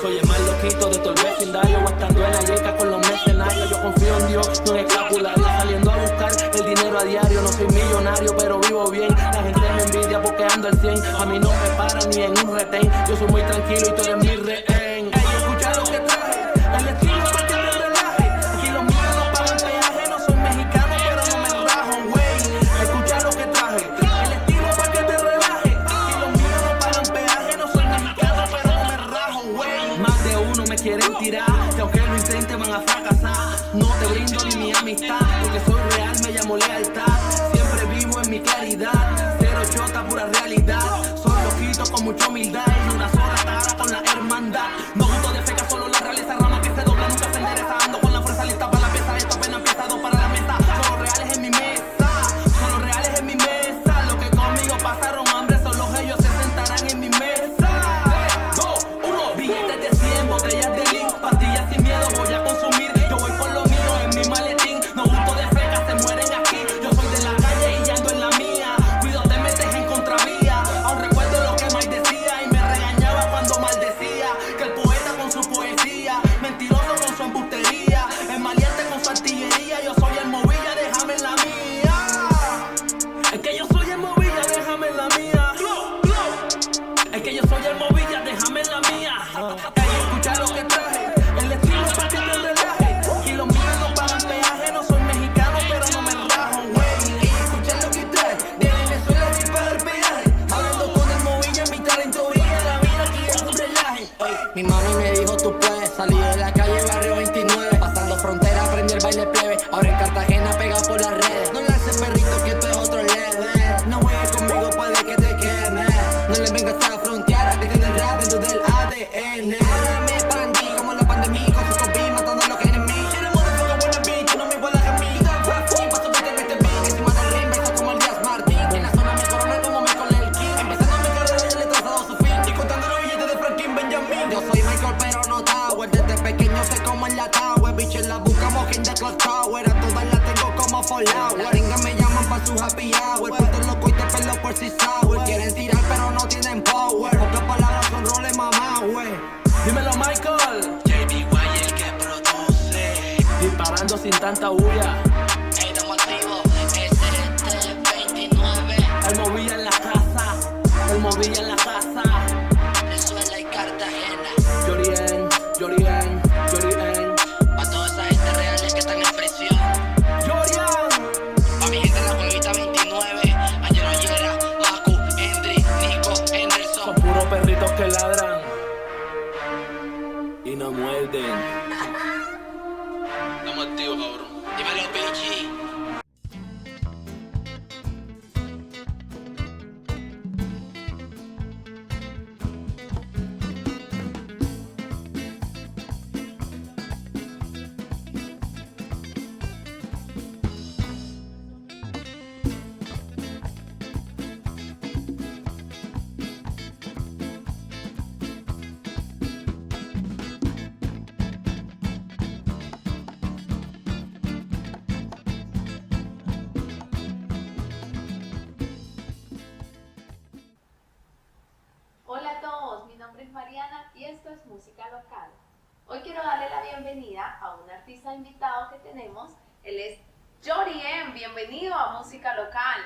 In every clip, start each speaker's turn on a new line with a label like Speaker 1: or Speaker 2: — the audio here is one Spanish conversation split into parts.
Speaker 1: Soy el más loquito de todo el vecindario, gastando en la yeca con los mercenarios. Yo confío en Dios, no en escapulario, saliendo a buscar el dinero a diario. No soy millonario, pero vivo bien. La gente me envidia porque ando al 100. A mí no me paran ni en un retén. Yo soy muy tranquilo y tú eres mi rehén. Ey, escucha lo que traje, el estilo para que te relaje. Aquí los míos no pagan peaje, no soy mexicano, pero no me rajo, güey. Escucha lo que traje, el estilo para que te relaje. Aquí los míos no pagan peaje, no soy mexicano, pero no me rajo, güey. Más de uno me quieren tirar, que aunque lo intenten van a fracasar. No te brindo ni mi amistad, porque soy real, me llamo lealtad. Siempre vivo en mi claridad, cero chota, pura realidad. Soy loquito con mucha humildad y una sola cara con la hermandad. No gusto de feca, solo la realeza rama que se dobla, nunca se endereza. Ando con la fuerza lista para la pieza, esto apenas empezado para la meta. Son los reales en mi mesa, son los reales en mi mesa. Los que conmigo pasaron hambre, solo ellos se sentarán en mi mesa. 3, 2, 1, billetes de 100, botellas de link, pastillas sin miedo voy a consumir. Yo voy por lo mío en mi maletín, no gusto de feca, se mueren aquí. Yo soy de la calle y ando en la mía, cuido te metes en contravía. Aún recuerdo lo que Mike decía y me regañaba cuando maldecía. Que el poeta con su poesía, mentiroso con su embustería, el maleante con su artillería. Yo soy el Movilla, déjame en la mía. Es que yo soy el Movilla, déjame en la mía. Es que yo soy el Movilla, déjame en la mía. Ey, escucha lo que traje, el estilo para que te relaje. Y los míos no pagan peaje, no soy mexicano, pero no me rajo, güey. Ey, escucha lo que traje, de Venezuela voy para el peaje. Hablando con el Movilla, mi talento brilla, la vida aquí es un relaje.
Speaker 2: Ey, mi mami me dijo tú puedes salir de la calle barrio 29, pasando frontera aprendí el baile plebe, ahora en Cartagena pegado por las redes. No lances perrito que esto es otro level, no juegues conmigo puede que te queme, no le vengas a frontear, dejen el rap dentro del ADN. Ahora me expandí como la pandemia con su COVID matando a los enemigos. Tiene modo de buena bitch, no me igualas a mí. Paso que te mete bien, encima del ring, beso como el Díaz Martín. En la zona me corona como Michael el King, empezando mi carrera ya le he trazado su fin, y contando los billetes de Franklin Benjamin. Yo soy Michael pero no Tower, desde pequeño sé como en la Tower, bitches la buscamos en the clock tower, a todas las tengo como Fallout. Las ringas me llaman pa' su happy hour, puto loco y te pelo por si sour. Quieren tirar pero no tienen power, pocas palabras son roles mamá, wey.
Speaker 1: Dímelo, Michael.
Speaker 3: JBY el que produce.
Speaker 1: Disparando sin tanta bulla.
Speaker 3: Ey, estamos activos. ST29.
Speaker 1: El Movilla en la casa, el Movilla en la casa.
Speaker 3: Venezuela y Cartagena.
Speaker 1: Yorien, Yorien, Yorien.
Speaker 3: Pa' toda esa gente reales que están en prisión.
Speaker 1: Yorian.
Speaker 3: Pa' mi gente en la huevita 29. Angelo Yera, Macu, Endry, Nico,
Speaker 1: Son
Speaker 3: Henderson.
Speaker 1: puros perritos que ladran y no muerden.
Speaker 3: Estamos activos, cabrón. Dímelo, BG.
Speaker 4: Hola a todos, mi nombre es Mariana y esto es Música Local. Hoy quiero darle la bienvenida a un artista invitado que tenemos. Él es Yorien. Bienvenido a Música Local.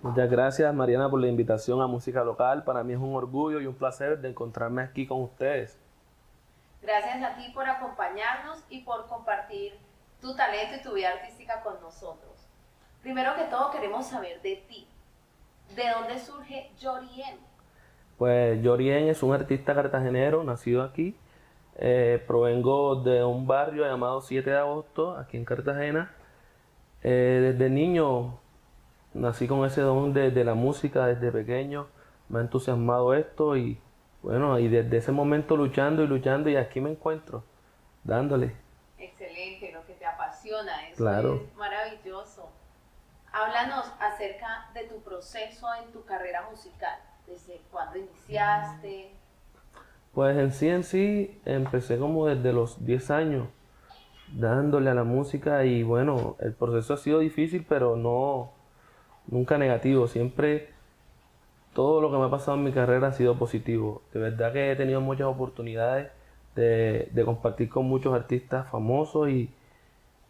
Speaker 1: Muchas gracias, Mariana, por la invitación a Música Local. Para mí es un orgullo y un placer de encontrarme aquí con ustedes.
Speaker 4: Gracias a ti por acompañarnos y por compartir tu talento y tu vida artística con nosotros. Primero que todo queremos saber de ti. ¿De dónde surge Yorien?
Speaker 1: Pues Yorien es un artista cartagenero, nacido aquí. Provengo de un barrio llamado 7 de agosto, aquí en Cartagena. Desde niño nací con ese don de la música, desde pequeño. Me ha entusiasmado esto y bueno, y desde ese momento luchando y aquí me encuentro, dándole.
Speaker 4: Excelente, lo que te apasiona, eso
Speaker 1: Claro.
Speaker 4: es maravilloso. Háblanos acerca de tu proceso en tu carrera musical. ¿Desde cuándo iniciaste?
Speaker 1: Pues en sí, empecé como desde los 10 años, dándole a la música y bueno, el proceso ha sido difícil, pero nunca negativo. Siempre todo lo que me ha pasado en mi carrera ha sido positivo. De verdad que he tenido muchas oportunidades de compartir con muchos artistas famosos y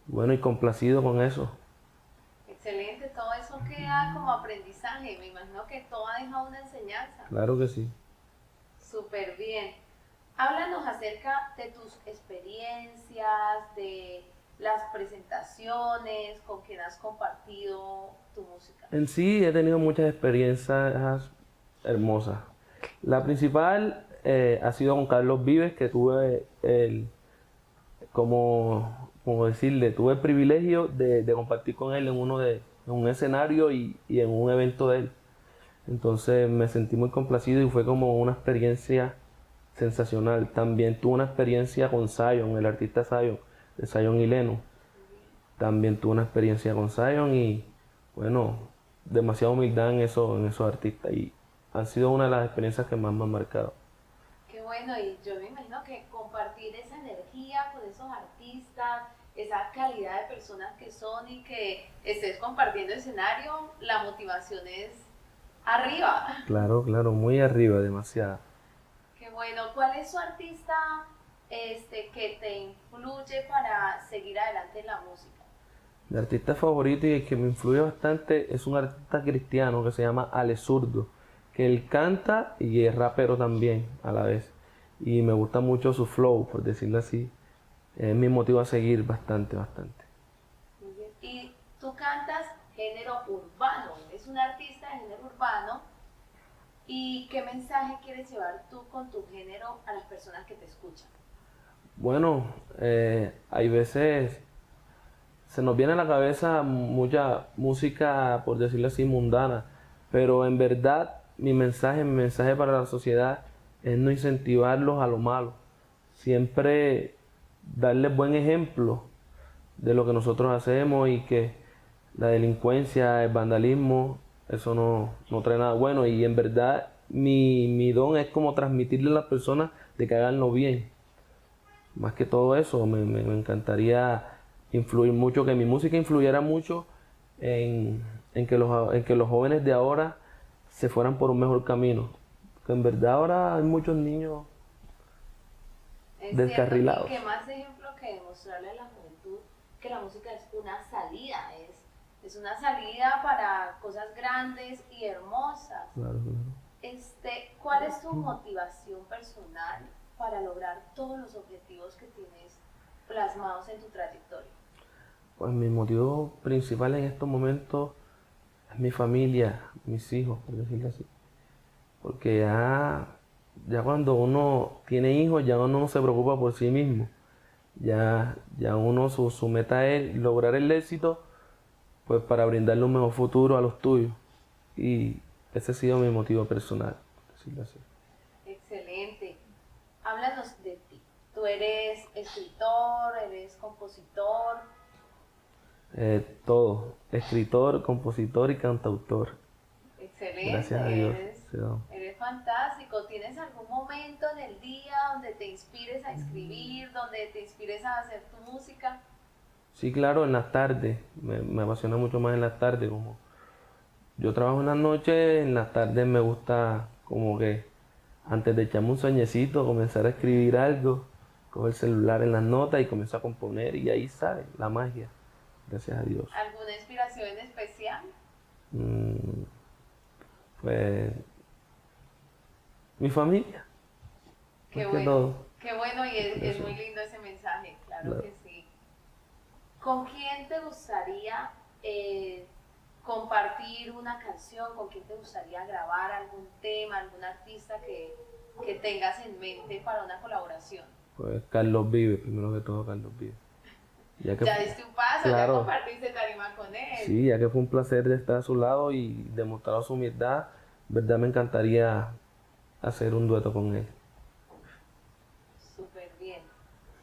Speaker 1: bueno, y complacido con eso.
Speaker 4: Excelente, todo eso queda como aprendizaje. Me imagino que todo ha dejado una enseñanza.
Speaker 1: Claro que sí.
Speaker 4: Súper bien. Háblanos acerca de tus experiencias, de las presentaciones, con quien has compartido tu música.
Speaker 1: En sí he tenido muchas experiencias hermosas. La principal ha sido con Carlos Vives, que tuve como decirle, tuve el privilegio de compartir con él en un escenario y en un evento de él. Entonces me sentí muy complacido y fue como una experiencia sensacional. También tuve una experiencia con Zion, el artista Zion, de Zion y Lennon. También tuve una experiencia con Zion y bueno, demasiada humildad en esos artistas y han sido una de las experiencias que más me han marcado.
Speaker 4: Qué bueno, y yo me imagino que compartir esa energía con esos artistas, esa calidad de personas que son y que estés compartiendo escenario, la motivación es arriba.
Speaker 1: Claro, muy arriba, demasiado.
Speaker 4: Qué bueno. ¿Cuál es su artista que te influye para seguir adelante en la música?
Speaker 1: Mi artista favorito y el que me influye bastante es un artista cristiano que se llama Ale Zurdo, que él canta y es rapero también a la vez. Y me gusta mucho su flow, por decirlo así. Es mi motivo a seguir bastante.
Speaker 4: Muy bien. Y tú cantas género urbano, eres un artista de género urbano. ¿Y qué mensaje quieres llevar tú con tu género a las personas que te escuchan?
Speaker 1: Bueno, hay veces se nos viene a la cabeza mucha música, por decirlo así, mundana, pero en verdad mi mensaje para la sociedad es no incentivarlos a lo malo, siempre darles buen ejemplo de lo que nosotros hacemos y que la delincuencia, el vandalismo, eso no trae nada bueno. Y en verdad mi don es como transmitirle a las personas de que haganlo bien. Más que todo eso, me encantaría influir mucho, que mi música influyera mucho en que los jóvenes de ahora se fueran por un mejor camino. Que en verdad ahora hay muchos niños descarrilados.
Speaker 4: ¿Y qué más ejemplo que demostrarle a la juventud que la música es una salida? Es una salida para cosas grandes y hermosas.
Speaker 1: Claro.
Speaker 4: ¿Cuál es tu motivación personal para lograr todos los objetivos que tienes plasmados en tu trayectoria?
Speaker 1: Pues mi motivo principal en estos momentos es mi familia, mis hijos, por decirlo así. Porque ya cuando uno tiene hijos, ya uno no se preocupa por sí mismo. Ya uno su meta es lograr el éxito, pues para brindarle un mejor futuro a los tuyos. Y ese ha sido mi motivo personal, por decirlo así.
Speaker 4: Excelente. Háblanos de ti. ¿Tú eres escritor, eres compositor?
Speaker 1: Todo. Escritor, compositor y cantautor.
Speaker 4: Excelente.
Speaker 1: Gracias a Dios.
Speaker 4: Eres fantástico. ¿Tienes algún momento en el día donde te inspires a escribir, donde te inspires a hacer tu música?
Speaker 1: Sí, claro, en las tardes. Me apasiona mucho más en las tardes. Como yo trabajo en las noches, en las tardes me gusta como que antes de echarme un sueñecito, comenzar a escribir algo, coger el celular en las notas y comenzar a componer y ahí sale la magia. Gracias a Dios.
Speaker 4: ¿Alguna inspiración en especial?
Speaker 1: Pues mi familia.
Speaker 4: Qué bueno, qué bueno y es muy lindo ese mensaje, claro que sí. ¿Con quién te gustaría compartir una canción? ¿Con quién te gustaría grabar algún tema, algún artista que tengas en mente para una colaboración?
Speaker 1: Pues Carlos Vives, primero que todo Carlos Vives.
Speaker 4: Ya diste un paso, claro. Ya compartiste tarima con él.
Speaker 1: Sí, ya que fue un placer de estar a su lado y demostrar su humildad, verdad me encantaría hacer un dueto con él.
Speaker 4: Súper bien.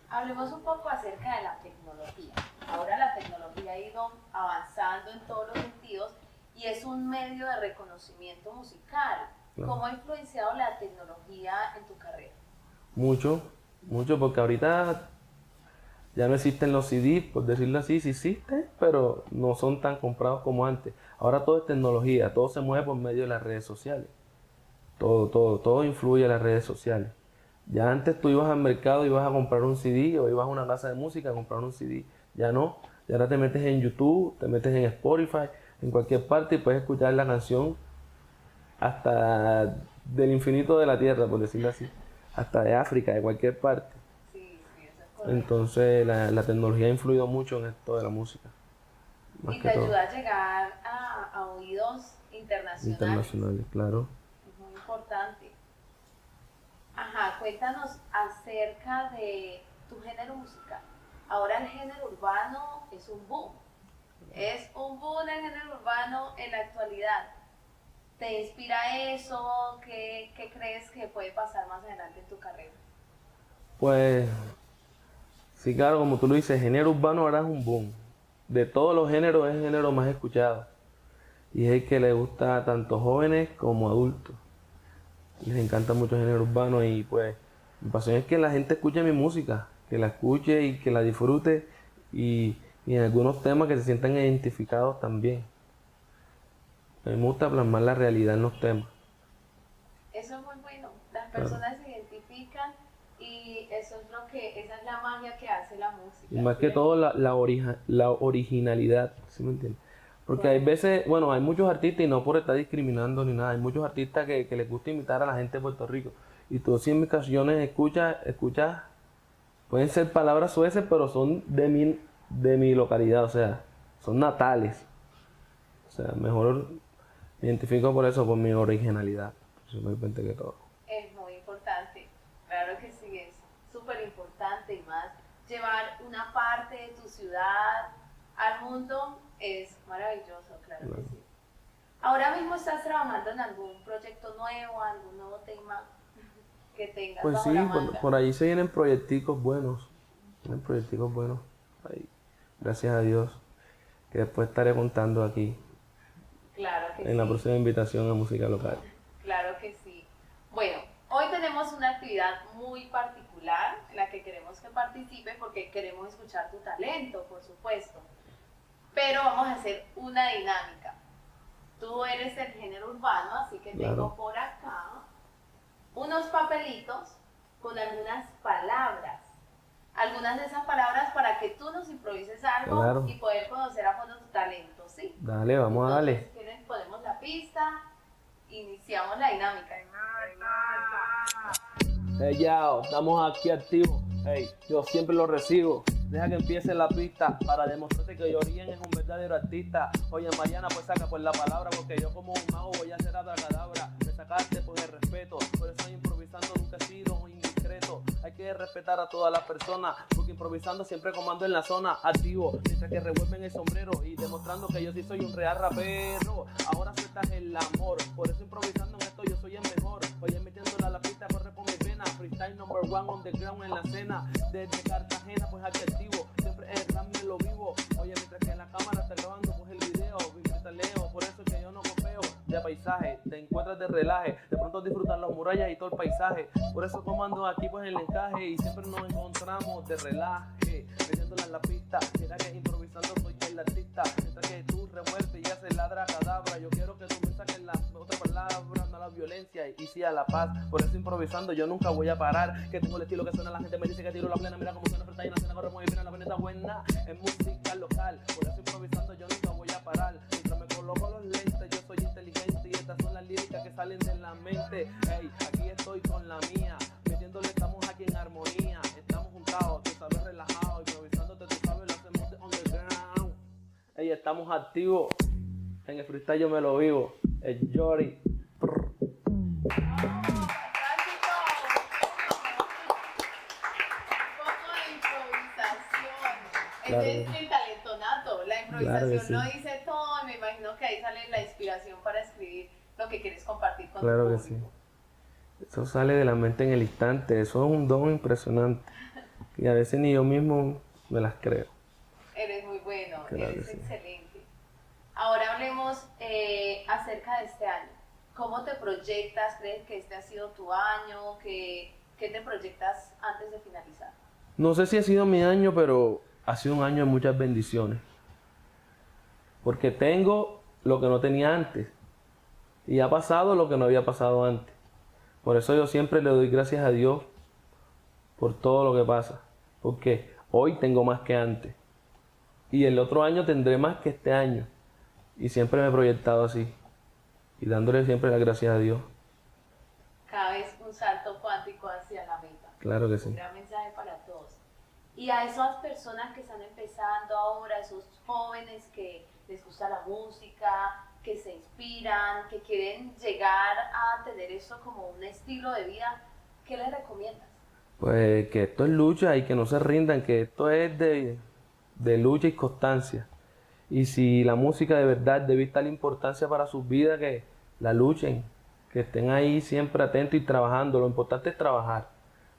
Speaker 4: Hablemos un poco acerca de la tecnología. Ahora la tecnología ha ido avanzando en todos los sentidos y es un medio de reconocimiento musical. Claro. ¿Cómo ha influenciado la tecnología en tu carrera? Mucho,
Speaker 1: porque ahorita ya no existen los CDs, por decirlo así, sí existen, pero no son tan comprados como antes. Ahora todo es tecnología, todo se mueve por medio de las redes sociales. todo influye en las redes sociales. Ya antes tú ibas al mercado, ibas a comprar un CD o ibas a una casa de música a comprar un CD. Ya no, ya ahora te metes en YouTube, te metes en Spotify, en cualquier parte y puedes escuchar la canción hasta del infinito de la tierra, por decirlo así. Hasta de África, de cualquier parte.
Speaker 4: Sí, sí, eso es correcto.
Speaker 1: Entonces la tecnología ha influido mucho en esto de la música. Más
Speaker 4: Y
Speaker 1: que
Speaker 4: te
Speaker 1: todo.
Speaker 4: ayuda a llegar a oídos internacionales.
Speaker 1: Internacionales, claro.
Speaker 4: Es muy importante. Ajá, cuéntanos acerca de tu género musical. Ahora el género urbano es un boom. Es un boom el género urbano en la actualidad. ¿Te inspira eso? ¿Qué crees que puede pasar más adelante en tu carrera?
Speaker 1: Pues, sí, claro, como tú lo dices, el género urbano ahora es un boom. De todos los géneros es el género más escuchado. Y es el que le gusta a tanto jóvenes como adultos. Les encanta mucho el género urbano y pues mi pasión es que la gente escuche mi música, que la escuche y que la disfrute y en algunos temas que se sientan identificados también. A mí me gusta plasmar la realidad en los temas.
Speaker 4: Eso es muy bueno. Las personas se identifican y eso es esa es la magia que hace la música.
Speaker 1: Y más que todo la originalidad, ¿sí me entiendes? Porque hay veces, bueno, hay muchos artistas y no por estar discriminando ni nada, hay muchos artistas que les gusta imitar a la gente de Puerto Rico. Y tú si en mis canciones escuchas, pueden ser palabras sueces, pero son de mi localidad, o sea, son natales. O sea, mejor me identifico por eso, por mi originalidad, principalmente que todo.
Speaker 4: Es muy importante, claro que sí, es súper importante y más llevar una parte de tu ciudad al mundo es maravilloso, claro que sí. Ahora mismo estás trabajando en algún proyecto nuevo, algún nuevo tema que tengas
Speaker 1: Pues
Speaker 4: bajo
Speaker 1: sí,
Speaker 4: la manga.
Speaker 1: por ahí se vienen proyecticos buenos, ahí, gracias a Dios, que después estaré contando aquí
Speaker 4: Claro que
Speaker 1: en la
Speaker 4: sí.
Speaker 1: próxima invitación a música local.
Speaker 4: Claro que sí. Bueno, hoy tenemos una actividad muy particular en la que queremos que participe porque queremos escuchar tu talento, por supuesto. Pero vamos a hacer una dinámica. Tú eres del género urbano, así que
Speaker 1: Claro.
Speaker 4: tengo por acá unos papelitos con algunas palabras. Algunas de esas palabras para que tú nos improvises algo
Speaker 1: Claro.
Speaker 4: y poder conocer a fondo tu talento, ¿sí?
Speaker 1: Dale, vamos a darle.
Speaker 4: Entonces, si quieren, ponemos la pista, iniciamos la dinámica.
Speaker 1: Hey, yao, estamos aquí activos. Hey, yo siempre lo recibo. Deja que empiece la pista para demostrarte que Yorien es un verdadero artista. Oye, Mariana, pues saca pues la palabra, porque yo como un mago voy a hacer abracadabra. Me sacaste por el respeto, por eso improvisando nunca he sido un indiscreto. Hay que respetar a todas las personas, porque improvisando siempre comando en la zona activo. Mientras que revuelven el sombrero y demostrando que yo sí soy un real rapero. Ahora sueltas el amor, por eso improvisando en esto yo soy el mejor. Oye, metiéndola a la pista, corre por mi vena. Freestyle number one on the ground en la escena. Desde Cartagena, pues aquí activo. Siempre el rap me lo vivo. Oye, mientras que en la cámara está grabando, pues el video. Leo, por eso que yo no copeo de paisaje. Te encuentras de relaje. De pronto disfrutan las murallas y todo el paisaje. Por eso comando aquí, pues el encaje. Y siempre nos encontramos de relaje. Metiéndola en la pista. Mira que improvisando soy el artista. Mientras que tú revuelves y haces ladra cadabra. Yo quiero que tú me saques la otra palabra, no a la violencia y sí a la paz. Por eso improvisando yo nunca voy a parar. Que tengo el estilo que suena, la gente me dice que tiro la plena. Mira cómo suena freestyle, la cena corre muy bien, la veneta buena. Es música local. Por eso improvisando yo nunca voy a parar. Mientras me coloco los lentes, yo soy inteligente. Y estas son las líricas que salen de la mente. Hey, aquí estoy con la mía. Metiéndole, estamos aquí en armonía. Estamos juntados, tú sabes, relajados. Improvisándote, tú sabes, lo hacemos de underground. Hey, estamos activos. En el freestyle yo me lo vivo. El Yori.
Speaker 4: Ese es el talento nato. La improvisación
Speaker 1: Claro que
Speaker 4: lo
Speaker 1: sí.
Speaker 4: dice todo y me imagino que ahí sale la inspiración para escribir lo que quieres compartir con
Speaker 1: Claro
Speaker 4: tu
Speaker 1: que sí.
Speaker 4: público.
Speaker 1: Eso sale de la mente en el instante. Eso es un don impresionante. Y a veces ni yo mismo me las creo.
Speaker 4: Eres muy bueno,
Speaker 1: Claro
Speaker 4: eres
Speaker 1: que sí.
Speaker 4: excelente. Ahora hablemos acerca de este año. ¿Cómo te proyectas? ¿Crees que este ha sido tu año? ¿Qué te proyectas antes de finalizar?
Speaker 1: No sé si ha sido mi año, pero ha sido un año de muchas bendiciones. Porque tengo lo que no tenía antes. Y ha pasado lo que no había pasado antes. Por eso yo siempre le doy gracias a Dios por todo lo que pasa. Porque hoy tengo más que antes. Y el otro año tendré más que este año. Y siempre me he proyectado así. Y dándole siempre las gracias a Dios.
Speaker 4: Cada vez un salto cuántico hacia la meta.
Speaker 1: Claro que sí.
Speaker 4: Un gran mensaje para todos. Y a esas personas que están empezando ahora, esos jóvenes que les gusta la música, que se inspiran, que quieren llegar a tener eso como un estilo de vida, ¿qué les recomiendas?
Speaker 1: Pues que esto es lucha y que no se rindan, que esto es de lucha y constancia. Y si la música de verdad debe estar la importancia para sus vidas, que la luchen, que estén ahí siempre atentos y trabajando. Lo importante es trabajar,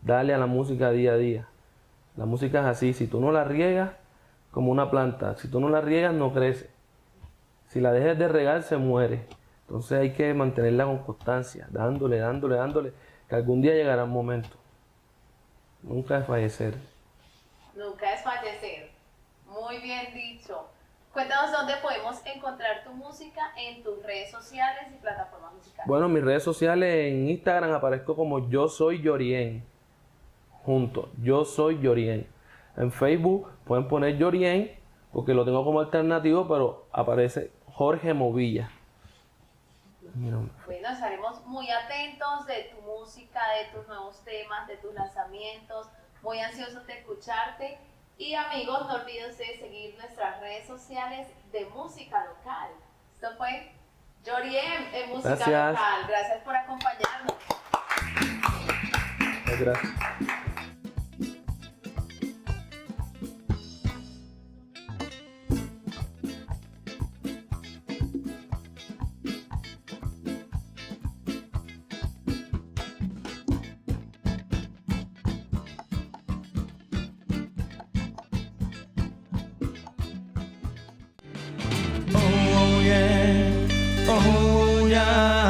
Speaker 1: darle a la música día a día. La música es así, si tú no la riegas, como una planta, si tú no la riegas no crece. Si la dejas de regar se muere. Entonces hay que mantenerla con constancia, dándole, que algún día llegará un momento. Nunca es fallecer.
Speaker 4: Nunca es fallecer. Muy bien dicho. Cuéntanos dónde podemos encontrar tu música en tus redes sociales y plataformas musicales.
Speaker 1: Bueno, mis redes sociales en Instagram aparezco como Yo Soy Yorien. Junto, Yo Soy Yorien. En Facebook pueden poner Yorien, porque lo tengo como alternativo, pero aparece Jorge Movilla.
Speaker 4: Bueno, estaremos muy atentos de tu música, de tus nuevos temas, de tus lanzamientos, muy ansiosos de escucharte. Y amigos, no olviden seguir nuestras redes sociales de música local. Esto fue Yorien en Música Local. Gracias por acompañarnos.
Speaker 1: Gracias.
Speaker 5: Oh yeah,